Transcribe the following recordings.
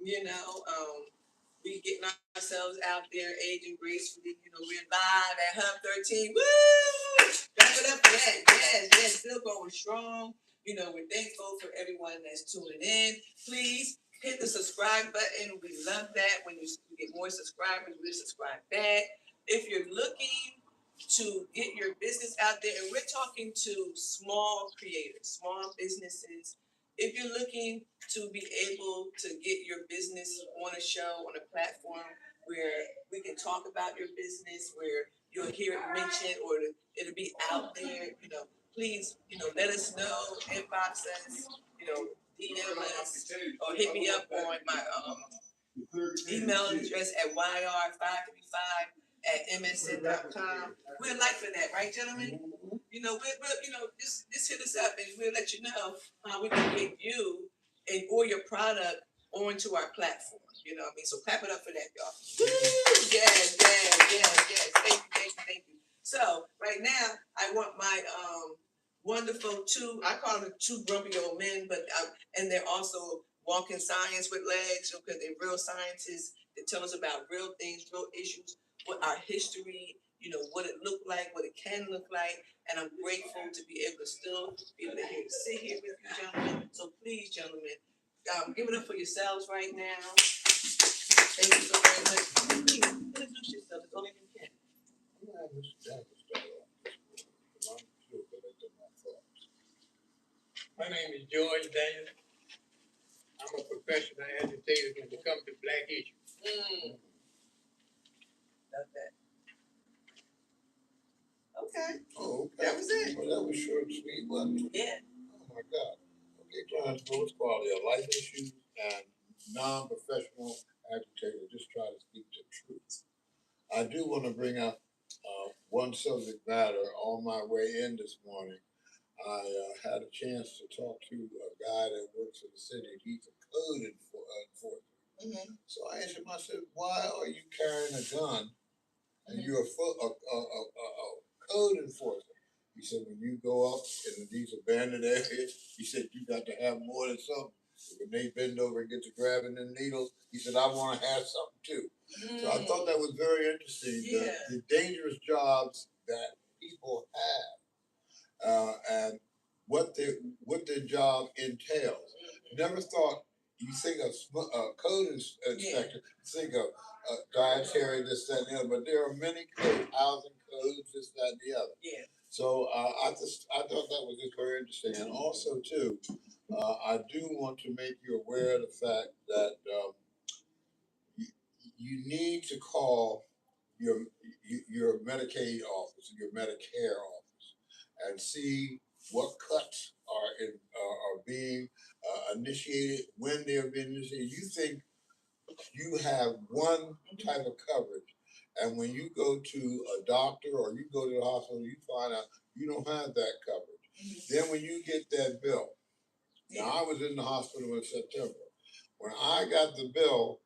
You know, we getting ourselves out there, aging gracefully. You know, we're live at Hub 13. Woo! Wrap it up for that. Yes, still going strong. You know, we're thankful for everyone that's tuning in. Please hit the subscribe button. We love that. When you get more subscribers, we subscribe back. If you're looking to get your business out there, and we're talking to small creators, small businesses. If you're looking to be able to get your business on a show, on a platform where we can talk about your business, where you'll hear it mentioned or it'll be out there, please, let us know, inbox us, DM us, or hit me up on my email address at yr535@msn.com. We'd like for that, right, gentlemen? Just hit us up and we'll let you know how we can get you and or your product onto our platform. You know what I mean? So clap it up for that, y'all. Woo! Yes. Thank you. So right now, I want my wonderful I call them two grumpy old men, but and they're also walking science with legs because they're real scientists that tell us about real things, real issues, what our history, what it looked like, what it can look like. And I'm grateful to be able to still be able to sit here with you, gentlemen. So please, gentlemen, give it up for yourselves right now. Thank you so very much. Please introduce yourself. It's only you can. My name is George Daniel. I'm a professional agitator when it comes to black issues. Love that. Okay. Oh, okay. That was it. Well, that was short and sweet, wasn't it? Yeah. Oh, my God. Okay, clients, most quality of life issues and non-professional agitator. Just try to speak the truth. I do want to bring up one subject matter on my way in this morning. I had a chance to talk to a guy that works in the city. He's a code enforcer. Mm-hmm. So I asked him, I said, why are you carrying a gun and you're a code enforcer? He said, when you go up in these abandoned areas, he said, you got to have more than something. When they bend over and get to grabbing the needles, he said, I want to have something too. So I thought that was very interesting, the dangerous jobs that people have and what their job entails. Never thought, you think of code inspector, think of dietary, this, that, and the other, but there are many codes, housing codes, this, that, and the other. Yeah. So I thought that was just very interesting. And also, too, I do want to make you aware of the fact that you need to call your Medicaid office, your Medicare office, and see what cuts are being initiated, when they're being initiated. You think you have one type of coverage, and when you go to a doctor or you go to the hospital, you find out you don't have that coverage. Mm-hmm. Then when you get that bill, now I was in the hospital in September. When I got the bill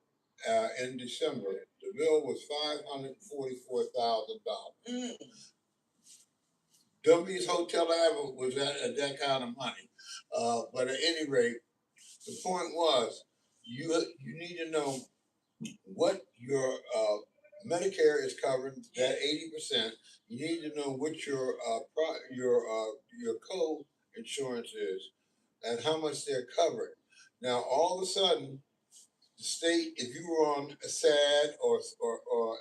in December, the bill was $544,000. Mm. W's Hotel Ever was at that kind of money. But at any rate, the point was you need to know what your Medicare is covering, that 80%. You need to know what your co-insurance is and how much they're covering. Now, all of a sudden, the state, if you were on a SAD or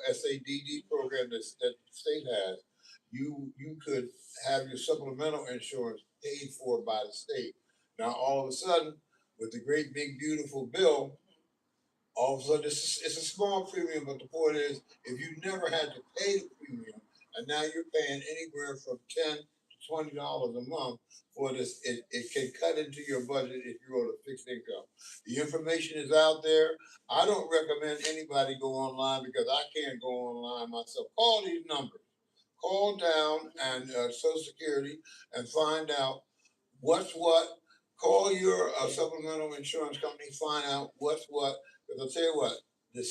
SADD program that the state has, you could have your supplemental insurance paid for by the state. Now, all of a sudden, with the great big beautiful bill, all of a sudden it's a small premium, but the point is, if you never had to pay the premium, and now you're paying anywhere from $10 to $20 a month for this, it can cut into your budget if you're on a fixed income. The information is out there. I don't recommend anybody go online because I can't go online myself. Call these numbers. Call down and Social Security and find out what's what. Call your supplemental insurance company. Find out what's what. Because I'll tell you what, the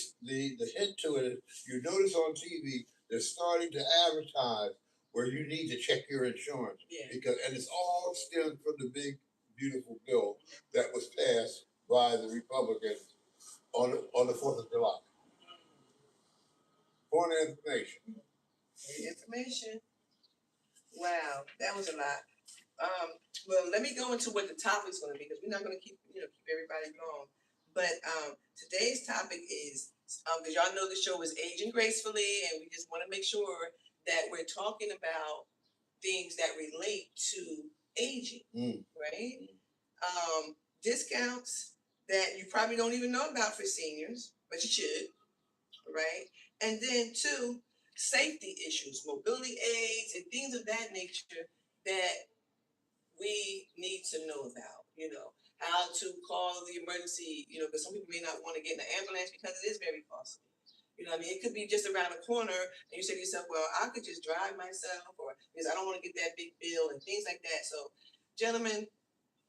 hint to it is, you notice on TV they're starting to advertise where you need to check your insurance. Yeah. And it's all stemmed from the big beautiful bill that was passed by the Republicans on the 4th of July. Point of information. Information. Wow, that was a lot. Well, let me go into what the topic's going to be because we're not going to keep everybody long. But today's topic is because y'all know the show is Aging Gracefully, and we just want to make sure that we're talking about things that relate to aging, right? Discounts that you probably don't even know about for seniors, but you should, right? And then two, safety issues, mobility aids, and things of that nature that we need to know about, how to call the emergency, because some people may not want to get in an ambulance because it is very costly. It could be just around the corner, and you say to yourself, well, I could just drive myself, or because I don't want to get that big bill and things like that. So, gentlemen,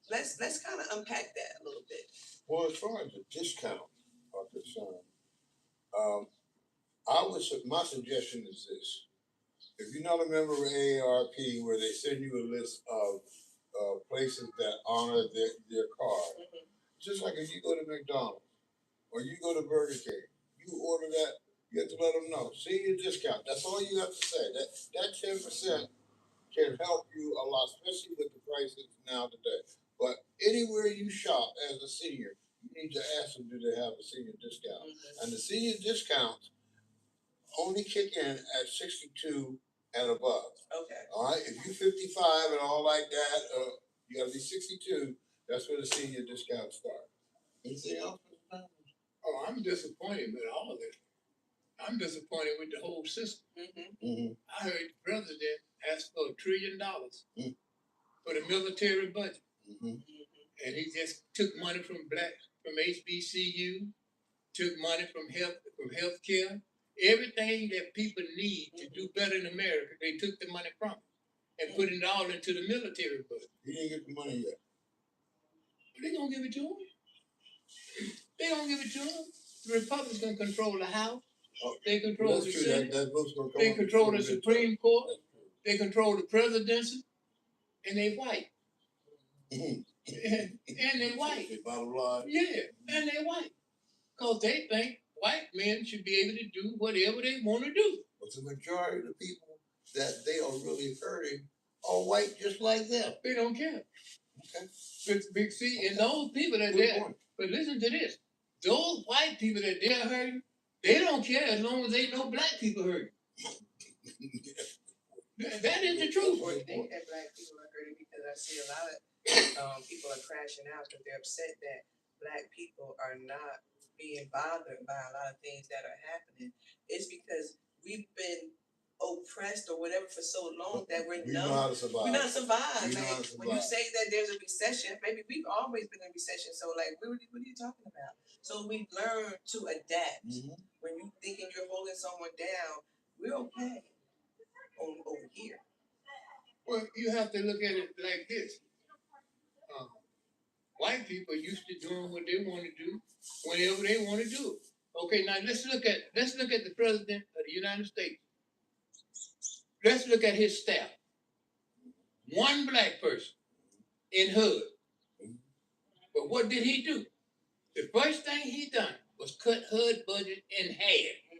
let's kind of unpack that a little bit. Well, as far as the discount are concerned, my suggestion is this. If you're not a member of AARP, where they send you a list of places that honor their card, just like if you go to McDonald's or you go to Burger King, you order that, you have to let them know. Senior discount. That's all you have to say. That 10% can help you a lot, especially with the prices now today. But anywhere you shop as a senior, you need to ask them, do they have a senior discount? And the senior discounts only kick in at 62 and above. Okay. All right. If you're 55 and all like that, you got to be 62. That's where the senior discounts start. Anything else? Oh, I'm disappointed with all of it. I'm disappointed with the whole system. I heard the president ask for $1 trillion for the military budget, and he just took money from HBCU, took money from healthcare, everything that people need to do better in America. They took the money from it and put it all into the military budget. He didn't get the money yet. They gonna give it to him. They gonna give it to him. The Republicans gonna control the House. They control the Senate. They control the Supreme Court. They control the presidency, and they white. And they white. Bottom line. Yeah, and they white. Because they think white men should be able to do whatever they want to do. But the majority of the people that they are really hurting are white just like them. They don't care. Okay. But see, and those people that they're, but listen to this. Those white people that they're hurting, they don't care as long as they know black people hurting. That is the truth. I think that black people are hurting because I see a lot of people are crashing out because they're upset that black people are not being bothered by a lot of things that are happening. It's because we've been oppressed or whatever for so long that we're numb. Know how to survive. We know how to survive. We know like, how to survive. When you say that there's a recession, maybe we've always been in recession. So like, what are you talking about? So we learn to adapt. When you thinking you're holding someone down, we're okay over here. Well, you have to look at it like this. White people are used to doing what they want to do whenever they want to do it. Okay, now let's look at the president of the United States. Let's look at his staff. One black person in HUD. But what did he do? The first thing he done was cut HUD budget in half.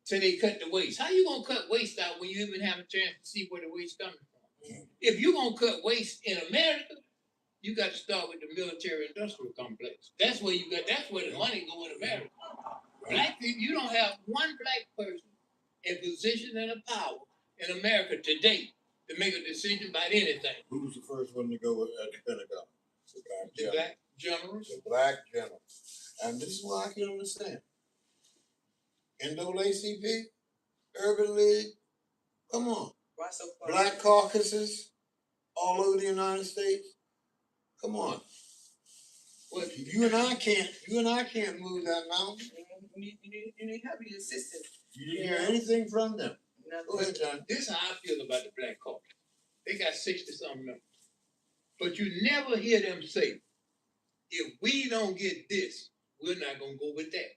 So they cut the waste. How you gonna cut waste out when you even have a chance to see where the waste coming from? If you're gonna cut waste in America, you got to start with the military-industrial complex. That's where the money go in America. Black people, you don't have one black person in position and a power in America today to make a decision about anything. Who was the first one to go at the Pentagon? The black generals. The black general. And this is what I can understand. NAACP, Urban League, come on. Black caucuses all over the United States. Come on. Well, you and I can't move that mountain. You need help. You need assistance. You didn't hear anything from them. Go ahead, John. This is how I feel about the black caucus. They got 60-something members. But you never hear them say, if we don't get this, we're not going to go with that.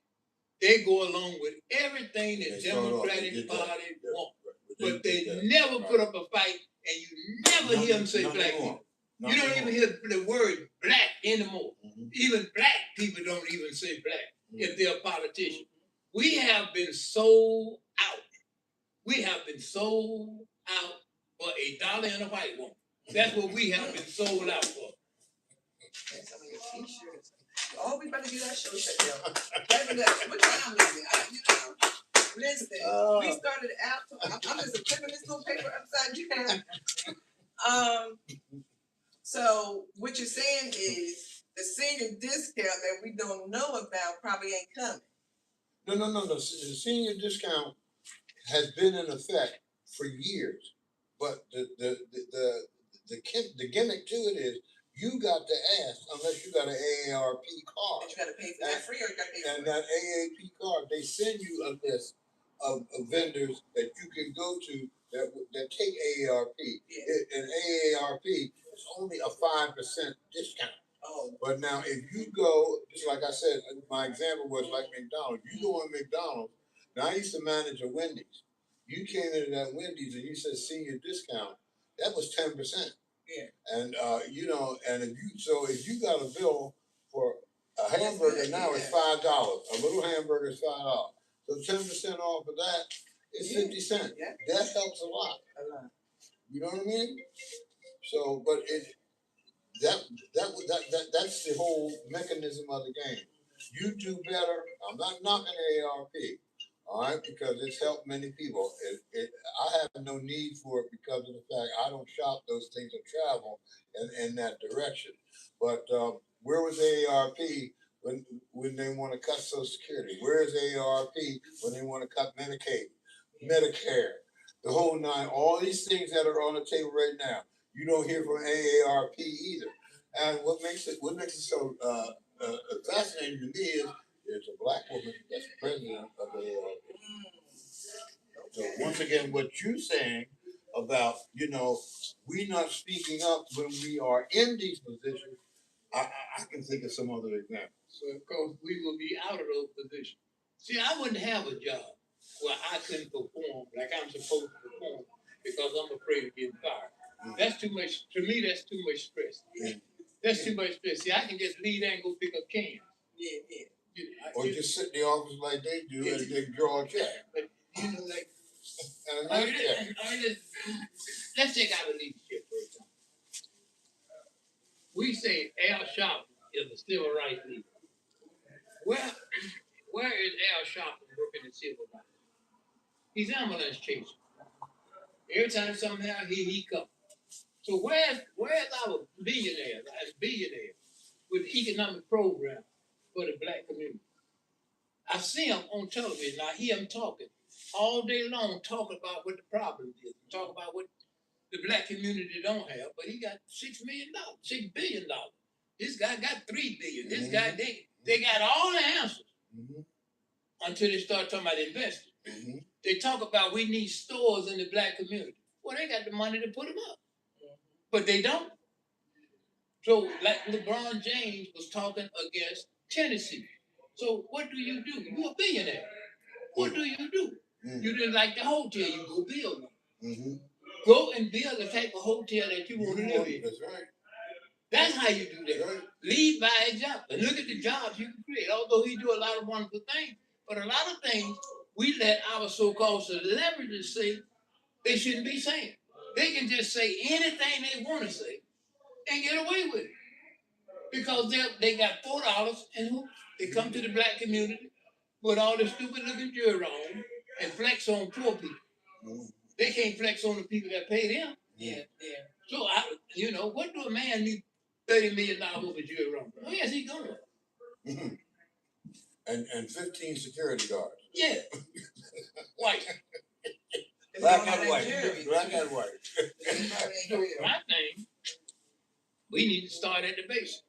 They go along with everything the Democratic Party wants. But they never put up a fight, and you never hear them say black people. You don't even hear the word black anymore. Even black people don't even say black if they're a politician. We have been sold out. We have been sold out for $1 and a white woman. That's what we have been sold out for. That's some of your t-shirts. Oh, we better get that show shut down. What time is it? Listen, we started out. I'm just flipping this little paper upside down. So what you're saying is the senior discount that we don't know about probably ain't coming. No. The senior discount has been in effect for years, but the gimmick to it is you got to ask unless you got an AARP card. But you got to pay for that free, or you got to pay for it. And that AARP card, they send you a list of vendors that you can go to that take AARP. Yeah. And AARP is only a 5% discount. Oh. But now, if you go, just like I said, my example was like McDonald's. You go in McDonald's. Now, I used to manage a Wendy's. You came into that Wendy's and you said senior discount. That was 10%. Yeah. And and if you got a bill for a hamburger now, it's $5. A little hamburger is $5. So 10% off of that is 50 cents. Yeah. That helps a lot. You know what I mean? So, but that's the whole mechanism of the game. You do better. I'm not knocking AARP, all right, because it's helped many people. I have no need for it because of the fact I don't shop those things or travel in that direction. But where was AARP when they want to cut Social Security? Where is AARP when they want to cut Medicaid, Medicare, the whole nine? All these things that are on the table right now. You don't hear from AARP either. And what makes it so fascinating to me is there's a black woman that's president of AARP. So once again, what you're saying about, we not speaking up when we are in these positions, I can think of some other examples. So of course we will be out of those positions. See, I wouldn't have a job where I couldn't perform like I'm supposed to perform because I'm afraid of getting fired. That's too much. To me, that's too much stress. That's too much stress. See, I can just leave there and go pick up cans. Or just sit in the office like they do and they draw a check. But let's take out a leadership for example. We say Al Sharpton is a civil rights leader. Where is Al Sharpton working in civil rights? He's ambulance chaser. Every time something happens, he comes. So where's our billionaires with economic program for the black community? I see him on television. I hear him talking all day long, talking about what the problem is, talk about what the black community don't have. But he got $6 billion. This guy got $3 billion. This guy, they got all the answers until they start talking about investing. They talk about we need stores in the black community. Well, they got the money to put them up. But they don't. So, like LeBron James was talking against Tennessee. So, what do? You're a billionaire. What do? You didn't like the hotel, you go build one. Go and build the type of hotel that you want to live in. That's right. That's how you do that. Right. Lead by example. And look at the jobs you can create. Although he do a lot of wonderful things, but a lot of things we let our so-called celebrities say they shouldn't be saying. They can just say anything they want to say and get away with it. Because they got $4 and they come to the black community with all this stupid looking jewelry on and flex on poor people. They can't flex on the people that pay them. Yeah. So what do a man need $30 million over jewelry on? Where is he going? And 15 security guards. Yeah. White. Black and white. So my thing, we need to start at the basics.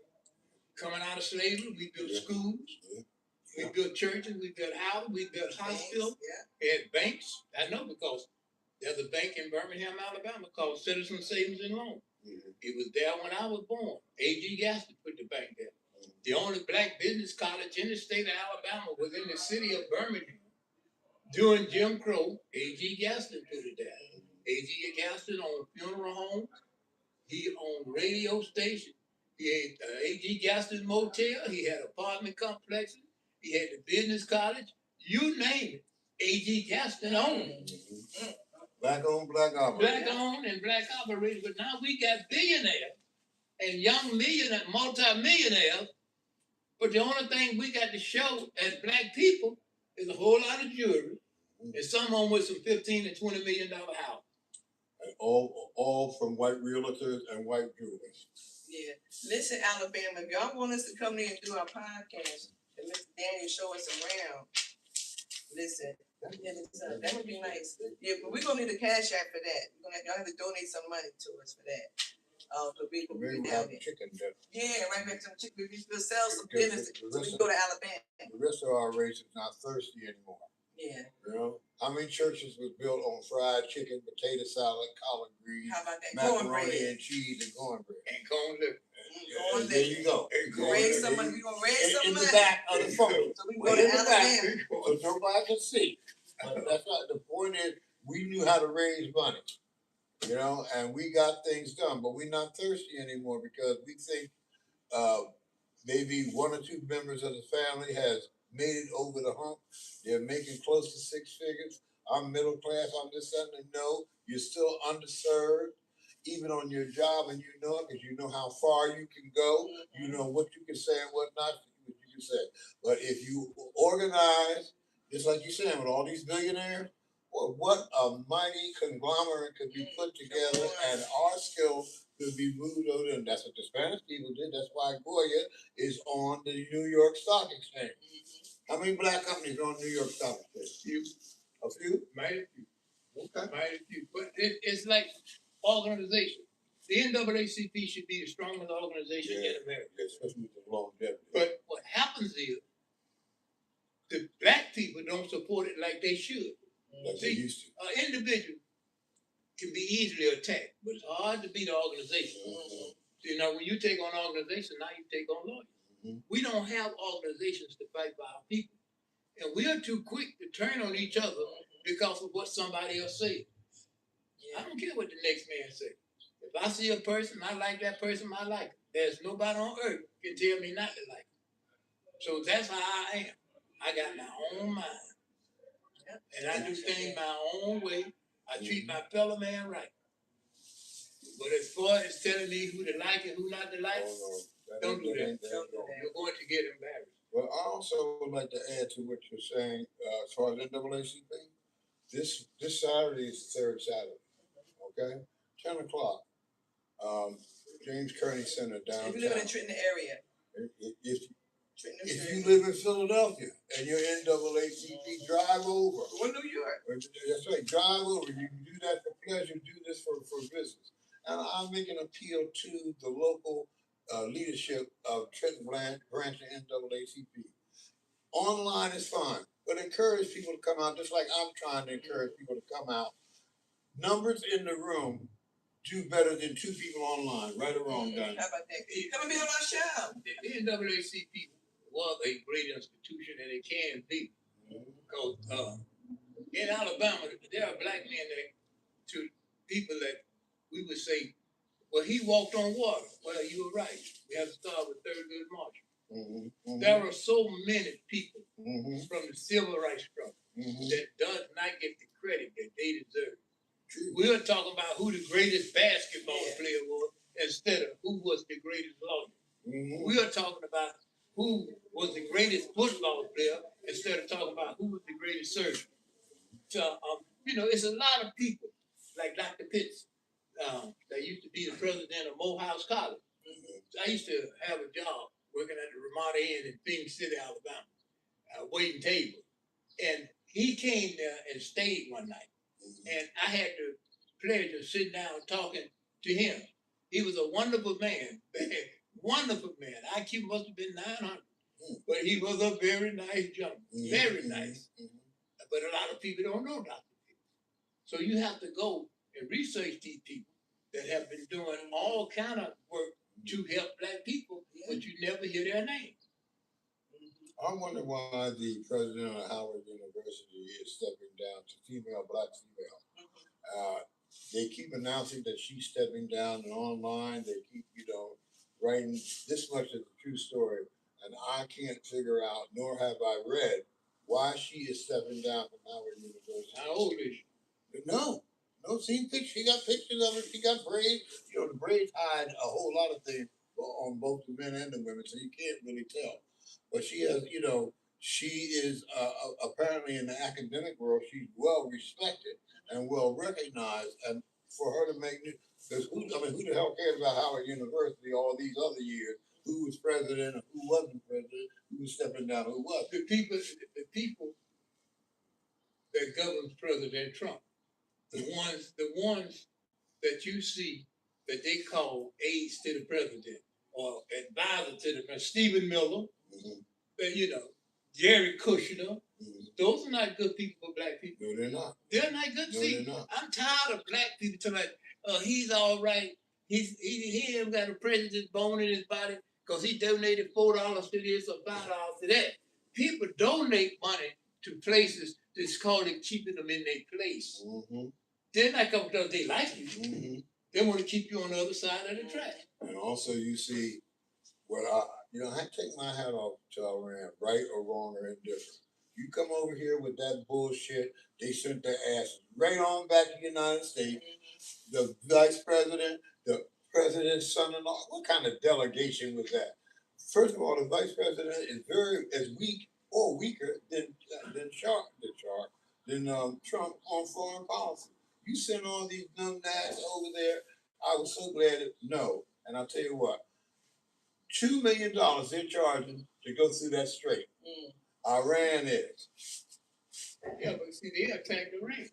Coming out of slavery, we built schools, we built churches, we built houses, we built hospitals, we had banks. I know because there's a bank in Birmingham, Alabama called Citizen Savings and Loan. It was there when I was born. A.G. Gaston put the bank there. The only black business college in the state of Alabama was in the city of Birmingham. During Jim Crow, A.G. Gaston put it there. A.G. Gaston owned funeral homes. He owned radio station. He had A.G. Gaston Motel. He had apartment complexes. He had the business college. You name it. A.G. Gaston owned it. Black owned, black operated. Black owned and black operated. But now we got billionaires and young millionaires, multi-millionaires. But the only thing we got to show as black people is a whole lot of jewelry and some of them with some $15 and $20 million house. And all from white realtors and white jewelers. Yeah. Listen, Alabama, if y'all want us to come in and do our podcast and Mr. Daniel show us around, listen, that would be nice. Yeah, but we're gonna need a cash app for that. Y'all have to donate some money to us for that. So we can Maybe be we'll down have there. chicken dinner. Yeah, right back to some chicken. We'll sell some Because dinners the so we rest can go to Alabama. The rest of our race is not thirsty anymore. Yeah. You know? How many churches was built on fried chicken, potato salad, collard greens, How about that? macaroni Cornbread. and cheese, and cornbread? And corn liver. Corn There you go. Raise some money. We gonna raise some In money. the back of the phone. So we can go to Alabama. So nobody can see. But that's not the point. Is we knew how to raise money, you know, and we got things done. But we're not thirsty anymore because we think maybe one or two members of the family has made it over the hump. They're making close to six figures. I'm middle class. I'm this, that, and no. You're still underserved, even on your job, and you know it because you know how far you can go. You know what you can say and what not what you can say. But if you organize, just like you're saying, with all these billionaires, well, what a mighty conglomerate could be put together, and our skills could be moved over. And that's what the Spanish people did. That's why Goya is on the New York Stock Exchange. How many black companies are on the New York Stock Exchange? Few. A few? Mighty few. Okay. Mighty few. But it's like organization. The NAACP should be the strongest organization in America. Especially with the longevity. But what happens is the black people don't support it like they should. Like they used to. An individual can be easily attacked, but it's hard to beat an organization. You know, when you take on an organization, now you take on lawyers. We don't have organizations to fight for our people. And we are too quick to turn on each other because of what somebody else said. I don't care what the next man says. If I see a person, I like that person, I like it. There's nobody on earth can tell me not to like it. So that's how I am. I got my own mind. And I do things my own way. I treat my fellow man right. But as far as telling me who to like and who not to like, don't do that. You're going to get embarrassed. Well, I also would like to add to what you're saying as far as NAACP. This Saturday is the third Saturday. Okay, 10 o'clock. James Kearney Center downtown. If you live in the Trenton area. If you live in Philadelphia and you're NAACP, drive over. Or New York. That's right, drive over. You can do that for pleasure, do this for business. And I make an appeal to the local leadership of Trenton Branch and NAACP. Online is fine, but encourage people to come out just like I'm trying to encourage people to come out. Numbers in the room do better than two people online, right or wrong, Donnie. How about that? Come and be on our show. The NAACP was a great institution, and it can be. Because in Alabama, there are black men that, to people that we would say, well, he walked on water. Well, you were right. We have to start with Thurgood Marshall. There are so many people from the civil rights struggle that does not get the credit that they deserve. We're talking about who the greatest basketball player was instead of who was the greatest lawyer. We are talking about who was the greatest football player instead of talking about who was the greatest surgeon. So, you know, it's a lot of people like Dr. Pitts that used to be the president of Morehouse College. I used to have a job working at the Ramada Inn in Phoenix City, Alabama, waiting tables. And he came there and stayed one night. And I had the pleasure of sitting down and talking to him. He was a wonderful man, wonderful man. IQ must have been 900, but he was a very nice gentleman, very nice. But a lot of people don't know Dr. Pitts. So you have to go and research these people that have been doing all kind of work to help black people, but you never hear their names. I wonder why the president of Howard University is stepping down to black female. they keep announcing that she's stepping down, and online they keep, writing this much is the true story, and I can't figure out, nor have I read, why she is stepping down from Howard University. How old is she? No, seen pictures. She got pictures of her. She got braids. The braids hide a whole lot of things on both the men and the women, so you can't really tell. But she has, she is apparently in the academic world, she's well respected and well recognized. And for her to make new, because who the hell cares about Howard University all these other years? Who was president and who wasn't president? Who was stepping down? Who was? The people that governs President Trump, the ones that you see that they call aides to the president or advisor to the president, Stephen Miller, Jerry Kushner. Those are not good people for black people. No, they're not. They're not good. No, See, they're not. I'm tired of black people talking about, he's all right. He ain't got a president's bone in his body because he donated $4 to this or $5 to that. People donate money to places that's called it keeping them in their place. Mm-hmm. They're not coming because they like you. Mm-hmm. They want to keep you on the other side of the track. And also, you see, what I take my hat off to Iran, right or wrong or indifferent. You come over here with that bullshit, they sent their asses right on back to the United States. The vice president, the president's son-in-law, what kind of delegation was that? First of all, the vice president is as weak or weaker than Trump on foreign policy. You send all these numbnuts over there. I was so glad no. And I'll tell you what, $2 million they're charging to go through that strait. Iran is. Yeah, but see, they attacked Iran.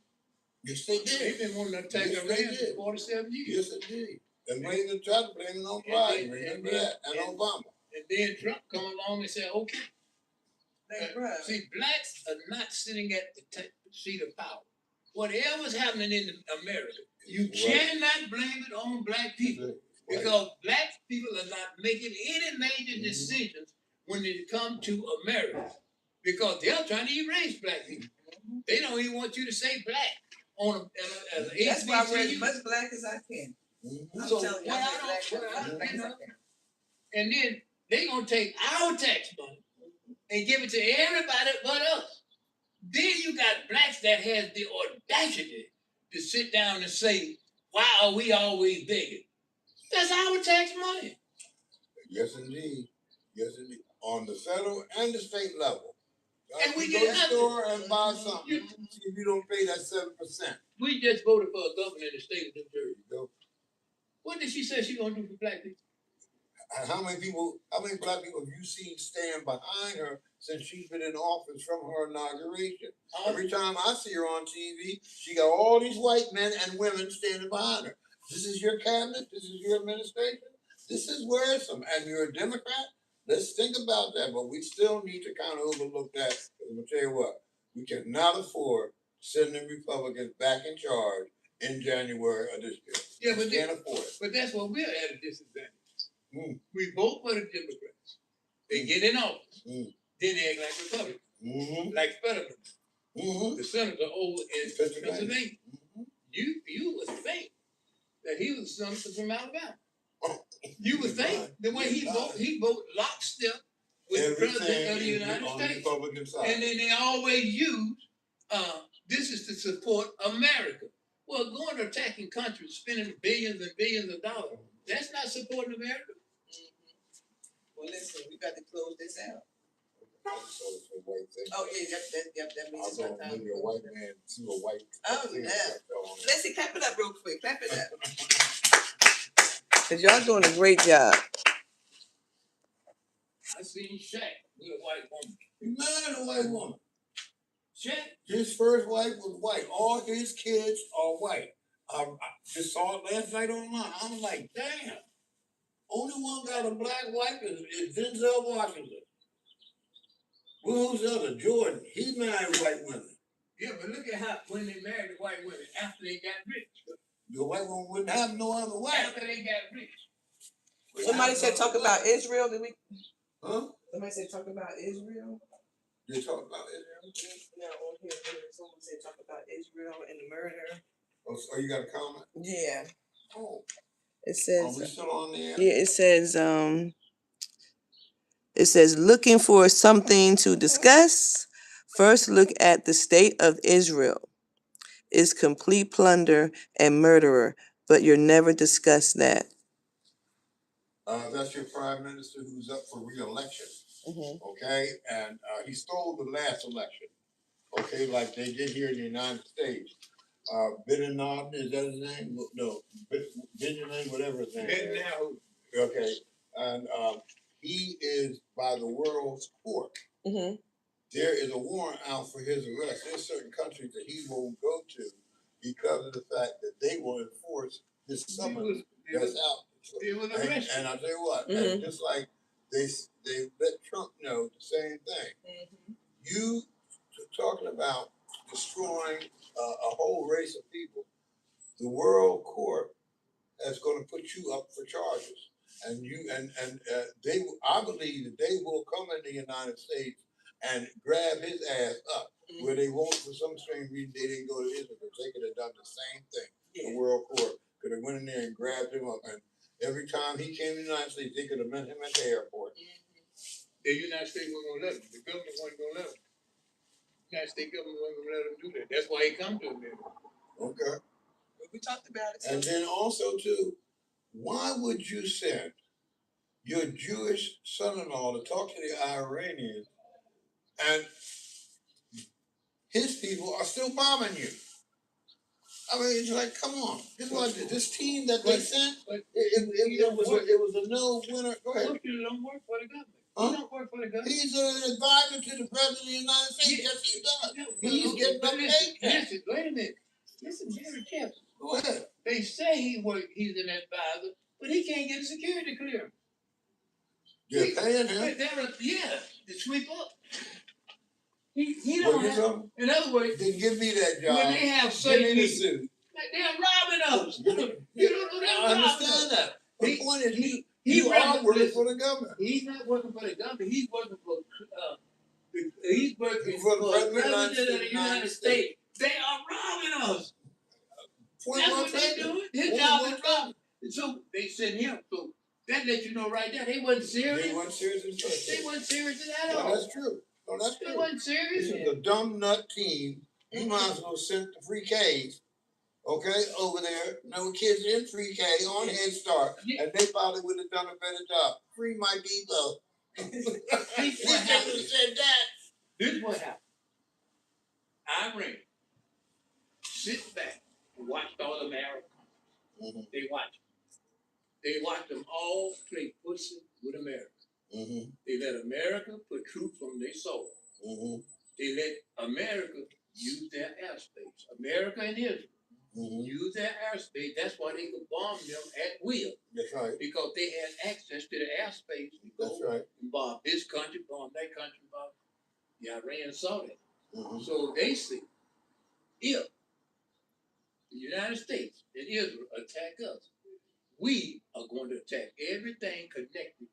Yes, they did. They've been wanting to attack Iran for 47 years. Yes, they did. And they tried to blame it on Biden. Remember that? And Obama. And then Trump come along and said, okay. See, blacks are not sitting at the seat of power. Whatever's happening in America, you cannot blame it on black people. Because black people are not making any major decisions when it comes to America. Because they're trying to erase black people. They don't even want you to say black on a That's why I wear as much black as I can. I'm so telling you, and then they're going to take our tax money and give it to everybody but us. Then you got blacks that has the audacity to sit down and say, why are we always begging? That's our tax money. Yes, indeed. Yes, indeed. On the federal and the state level. And we go get to the store and buy something. If you don't pay that 7%. We just voted for a governor in the state of New Jersey. What did she say she's going to do for black people? And how many black people have you seen stand behind her since she's been in office from her inauguration? Every time I see her on TV, she got all these white men and women standing behind her. This is your cabinet? This is your administration? This is worrisome. And you're a Democrat? Let's think about that. But we still need to kind of overlook that. I'm going to tell you what, we cannot afford sending Republicans back in charge in January of this year. Yeah, but we can't afford it. But that's what we're at a disadvantage. We vote for the Democrats. They get in office. Then they act like Republicans. Like Fetterman. The senator over in Pennsylvania. You would think that he was a senator from Alabama. You would think the way he vote lockstep with the president of the United States. And then they always use this is to support America. Well, going to attacking countries, spending billions and billions of dollars, that's not supporting America. Well, listen, we got to close this out. Oh yeah, that means it's our time. Maybe a white man to a white. Oh yeah. Let's see, clap it up real quick. Clap it up. Cause y'all doing a great job. I seen Shaq with a white woman. He married a white woman. Shaq. His first wife was white. All his kids are white. I just saw it last night online. I'm like, damn. Only one got a black wife is Denzel Washington. Well, who's the other? Jordan. He's married white women. Yeah, but look at how when they married the white women after they got rich. The white woman wouldn't have no other wife. After they got rich. Somebody said talk about Israel. Did we? Huh? Somebody said talk about Israel. They talk about Israel. No, on here. Someone said talk about Israel and the murder. Oh, you got a comment? Yeah. Oh, It are says we still on the air? yeah, it says looking for something to discuss. First look at the state of Israel. Is complete plunder and murderer, but you're never discuss that. That's your prime minister who's up for re-election. Mm-hmm. Okay, and he stole the last election. Okay, like they did here in the United States. Benjamin, is that his name? No, Benjamin, whatever his name is. Okay, and he is by the world's court. Mm-hmm. There is a warrant out for his arrest. There's certain countries that he won't go to because of the fact that they will enforce this summons that's out. And I'll tell you what, mm-hmm. And just like they let Trump know the same thing. Mm-hmm. You talking about destroying a whole race of people, the world court is going to put you up for charges, and they. I believe that they will come in the United States and grab his ass up, mm-hmm. where they won't, for some strange reason, they didn't go to Israel. They could have done the same thing. Yeah. The world court could have went in there and grabbed him up, and every time he came to the United States, they could have met him at the airport. Mm-hmm. The United States wasn't going to let him. The government wasn't going to let him. The United States government wasn't going to let him do that. That's why he come to America. Okay. But we talked about it. And then also too, why would you send your Jewish son-in-law to talk to the Iranians and his people are still bombing you? I mean, it's like, come on. This team that they sent, it was a no-winner. Go ahead. He don't work for the government. Huh? He don't work for the government. He's an advisor to the president of the United States. Yes, he does. Yeah, he's getting a pay cut. Listen, wait a minute. Listen very carefully. Go ahead. They say he's an advisor, but he can't get a security clearance. They're paying him? Yeah, to sweep up. He don't have. In other words, then give me that job. When they have certain give me the suit. They're robbing us. You don't know they're I understand that. The point is, you are working for the government. He's not working for the government. He's working for the president of the United States. They are robbing us. That's what they're doing. His job is robbing. And so they sent him. So that lets you know right there they wasn't serious. They wasn't serious in the first place. They wasn't serious at all. No, that's true. No, that's true. They wasn't serious. This is a dumb nut team. You might as well send the free Ks, okay, over there. No kids in free K on Head Start, and they probably would have done a better job. Free might be low. This what happened. Said that. This is what happened. Iran sit back and watched all America. Mm-hmm. They watched. They watched them all play pussy with America. Mm-hmm. They let America put troops on their soil. Mm-hmm. They let America use their airspace. America and Israel use their airspace. That's why they could bomb them at will. That's right. Because they had access to the airspace to go. That's right. And bomb this country, bomb that country, bomb. The Iran saw that. Mm-hmm. So they see if the United States and Israel attack us, we are going to attack everything connected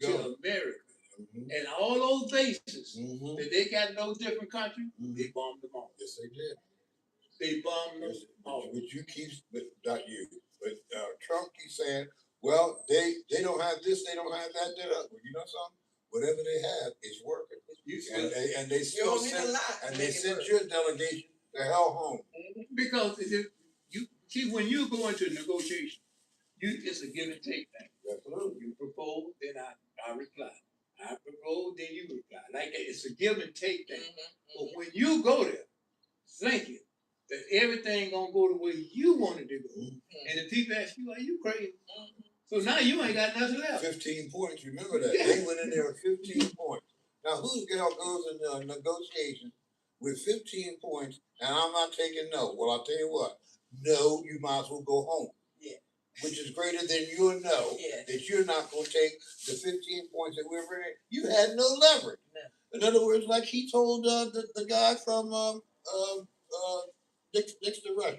to America. Mm-hmm. And all those bases that they got in those different countries, they bombed them all. Yes, they did. They bombed them all. But you keep, not you, but Trump keeps saying, well, they don't have this, they don't have that. Well, you know something? Whatever they have is working. And they still sent your delegation the hell home. Mm-hmm. Because you see, when you go into negotiation, it's a give and take thing. Absolutely. You propose, then I reply. I propose, then you reply. Like that, it's a give and take thing. Mm-hmm. But when you go there, thinking that everything gonna go the way you want it to go, and the people ask you, "Are you crazy?" So now you ain't got nothing left. 15 points. Remember that they went in there with 15 points. Now who's girl goes in the negotiation with 15 points, and I'm not taking no? Well, I'll tell you what. No, you might as well go home. Which is greater than your no, that you're not going to take the 15 points that we're bringing. You had no leverage. No. In other words, like he told the guy from next to Russia,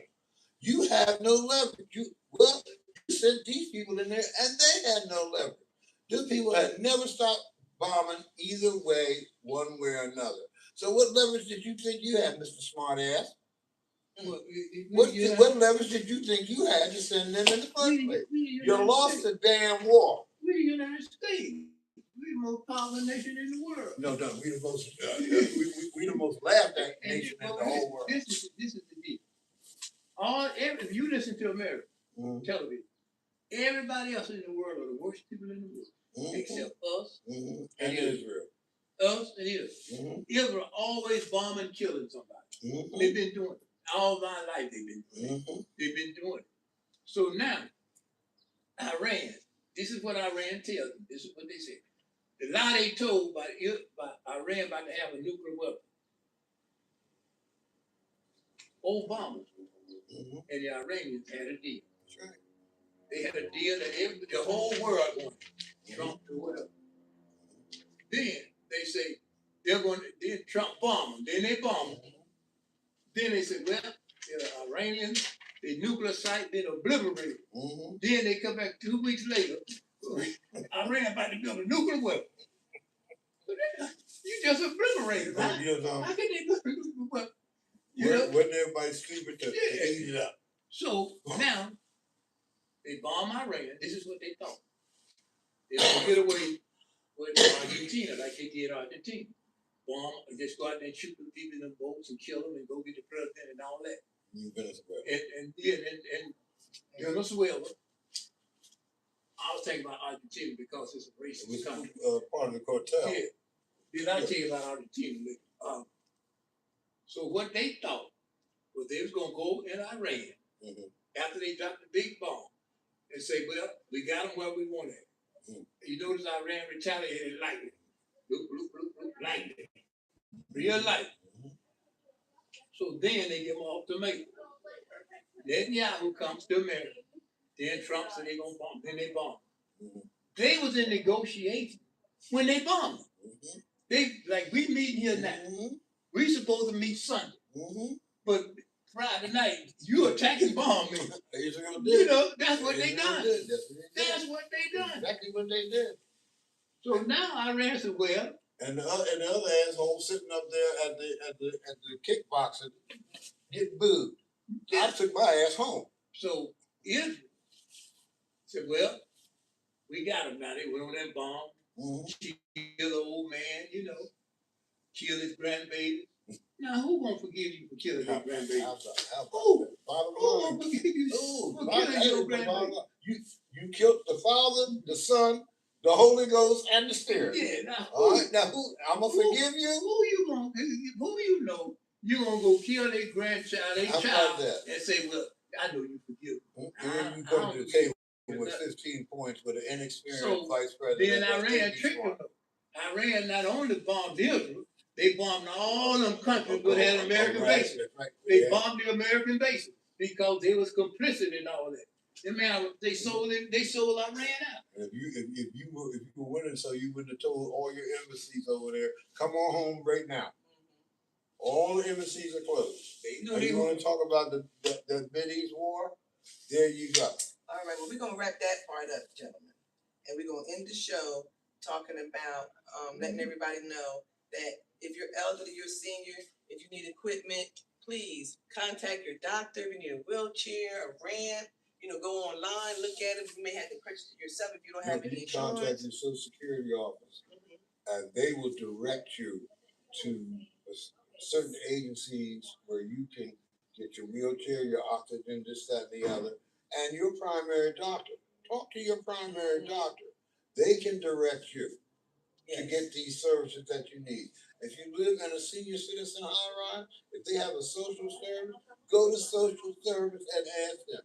you have no leverage. You sent these people in there, and they had no leverage. These people had never stopped bombing either way, one way or another. So what leverage did you think you had, Mr. Smartass? Well, What leverage did you think you had to send them in the first place? You lost the damn war. We the United States. We the most powerful nation in the world. No, we the most we the most laughed at nation in the whole world. This is the deal. If you listen to America television, everybody else in the world are the worst people in the world, except us and Israel. Us and Israel. Israel always bombing and killing somebody. They've been doing it. All my life they've been doing it. They've been doing it. So now, Iran, this is what Iran tells them. This is what they say. The lie they told by Iran about to have a nuclear weapon. Obama and the Iranians had a deal. That's right. They had a deal that the whole world wanted. Trump or whatever. Then they say they're going to, then Trump bomb them. Then they bomb them. Then they said, well, the Iranians, the nuclear site been obliterated. Then they come back 2 weeks later. Iran about to build a nuclear weapon. You just obliterated, right? How can they build a nuclear weapon? Wasn't everybody stupid to eat it up? So now they bomb Iran. This is what they thought. They're going to get away with Argentina like they did Argentina. Bomb and just go out there and shoot the people in the boats and kill them and go get the president and all that. And Venezuela. I was thinking about Argentina because it's a racist country. Part of the cartel. Yeah. Then I tell you about Argentina. So what they thought was they was gonna go in Iran after they dropped the big bomb and say, well, we got them where we want it. You notice Iran retaliated lightly. Lightly. Real light. So then they give them an ultimatum. Netanyahu comes to America. Then Trump said they're going to bomb. Then they bomb. They was in negotiation when they bombed. They, like we meeting here now. We supposed to meet Sunday. But Friday night, you attacking bomb me. You know, that's what they done. That's what they done. Exactly what they did. So now Iran said, well, and the other asshole sitting up there at the kickboxing getting booed. I took my ass home. So Israel said, well, we got him now. They went on that bomb, kill the old man, you know, kill his grandbaby. Now who gonna forgive you for killing your grandbaby? Who gonna forgive you for killing your grandbaby? You killed the Father, the Son, the Holy Ghost, and the Spirit. Yeah. Now, all right. Now, I'm gonna forgive you. Who you know? You gonna go kill their grandchild, and say, "Well, I know you forgive." And then you come to the table with 15 points with an inexperienced vice president. Then Iran tricked them. Iran not only bombed Israel, they bombed all them countries that had American bases. Right. They bombed the American bases because they was complicit in all that. They sold Iran out. If you were winning, so you wouldn't have told all your embassies over there, come on home right now. All the embassies are closed. You want to talk about the Mideast war? There you go. All right, well, we're going to wrap that part up, gentlemen. And we're going to end the show talking about letting everybody know that if you're elderly, you're a senior, if you need equipment, please contact your doctor. If you need a wheelchair, a ramp, go online, look at it. You may have to purchase it yourself if you don't have any insurance. Contact your Social Security office, and they will direct you to certain agencies where you can get your wheelchair, your oxygen, this, that, and the other, and your primary doctor. Talk to your primary doctor. They can direct you to get these services that you need. If you live in a senior citizen high-rise, if they have a social service, go to social service and ask them.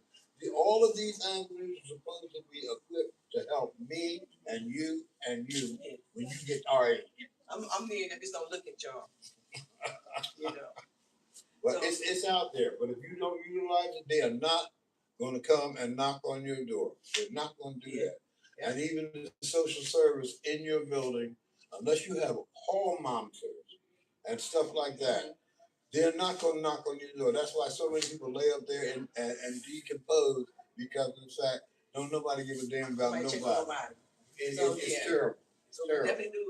All of these avenues are supposed to be equipped to help me and you when you get our age. I'm here to just don't look at y'all. But it's out there. But if you don't utilize it, they are not going to come and knock on your door. They're not going to do that. Yeah. And even the social service in your building, unless you have hall monitors and stuff like that, they're not going to knock on your door. That's why so many people lay up there and decompose because of the fact don't nobody give a damn about nobody. It's terrible. So we definitely do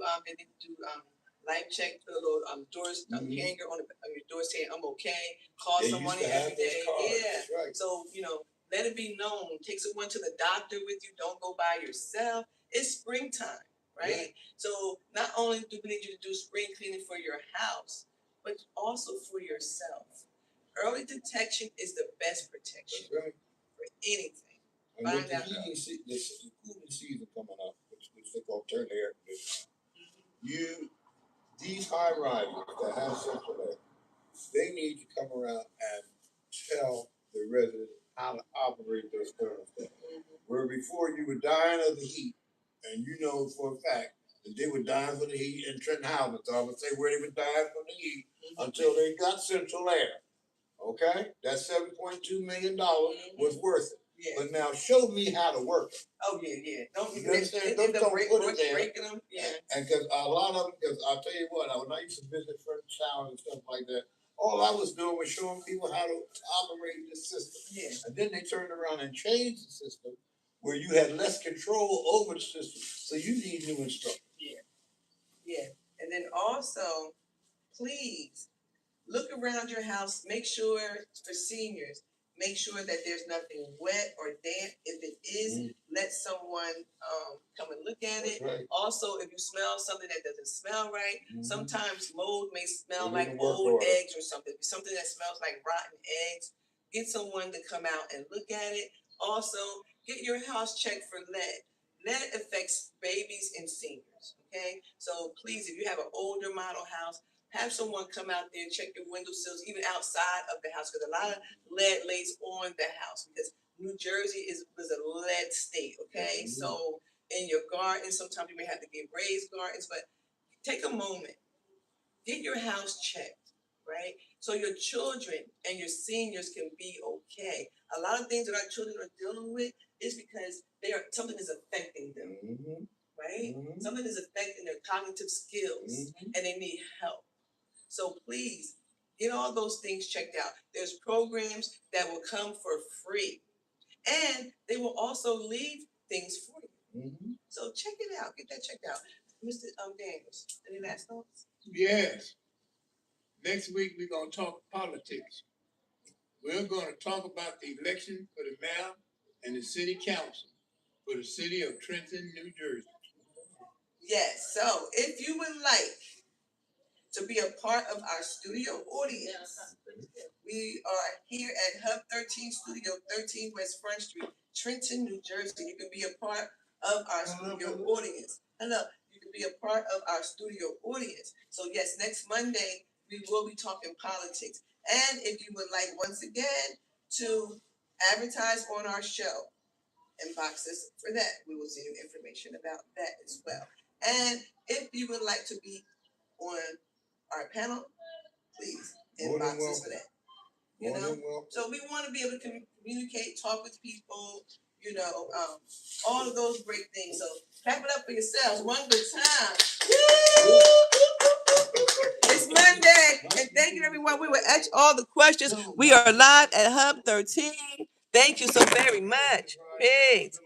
life check, put a little doors hanger on your door saying I'm okay. cost They some used money to have every those day. cards, Yeah. that's right. So, let it be known. Take someone to the doctor with you. Don't go by yourself. It's springtime, right? So not only do we need you to do spring cleaning for your house, but also for yourself. Early detection is the best protection That's right. for anything. And with Find the out heating the cooling season coming up, which they call turn air conditioning, these high rises that have central air, they need to come around and tell the residents how to operate those thermostats. Where before you were dying of the heat, and you know for a fact that they were dying for the heat, and Trenton Howard would say where they were dying for the heat until they got central air. Okay, that $7.2 million was worth it. Yeah. But now show me how to work it. Oh yeah. Don't you understand? Don't put it there. Breaking them. Yeah. And because a lot of them, because I'll tell you what, when I used to visit friends' towns and stuff like that, all I was doing was showing people how to operate the system. Yeah. And then they turned around and changed the system where you had less control over the system. So you need new instructions. Yeah. And then also, please look around your house. Make sure for seniors, make sure that there's nothing wet or damp. If it is, let someone come and look at it. Right. Also, if you smell something that doesn't smell right, sometimes mold may smell They like need to work old order. eggs or something that smells like rotten eggs. Get someone to come out and look at it. Also, get your house checked for lead. Lead affects babies and seniors. Okay, so please, if you have an older model house, have someone come out there and check your windowsills, even outside of the house, because a lot of lead lays on the house, because New Jersey was a lead state, okay? So in your garden, sometimes you may have to get raised gardens, but take a moment, get your house checked, right? So your children and your seniors can be okay. A lot of things that our children are dealing with is because something is affecting them, right? Something is affecting their cognitive skills, and they need help. So please get all those things checked out. There's programs that will come for free, and they will also leave things for you. So check it out. Get that checked out. Mr. Daniels, any last thoughts? Yes. Next week we're gonna talk politics. We're gonna talk about the election for the mayor and the city council for the city of Trenton, New Jersey. Yes. So if you would like to be a part of our studio audience, we are here at Hub 13 Studio, 13 West Front Street, Trenton, New Jersey. You can be a part of our studio audience. Hello, you can be a part of our studio audience. So yes, next Monday, we will be talking politics. And if you would like, once again, to advertise on our show, inbox us for that. We will send you information about that as well. And if you would like to be on our panel, please inbox us for that. So we want to be able to communicate, talk with people, all of those great things. So clap it up for yourselves one good time. Woo! It's Monday, and thank you everyone. We will ask all the questions. We are live at Hub 13. Thank you so very much. Peace.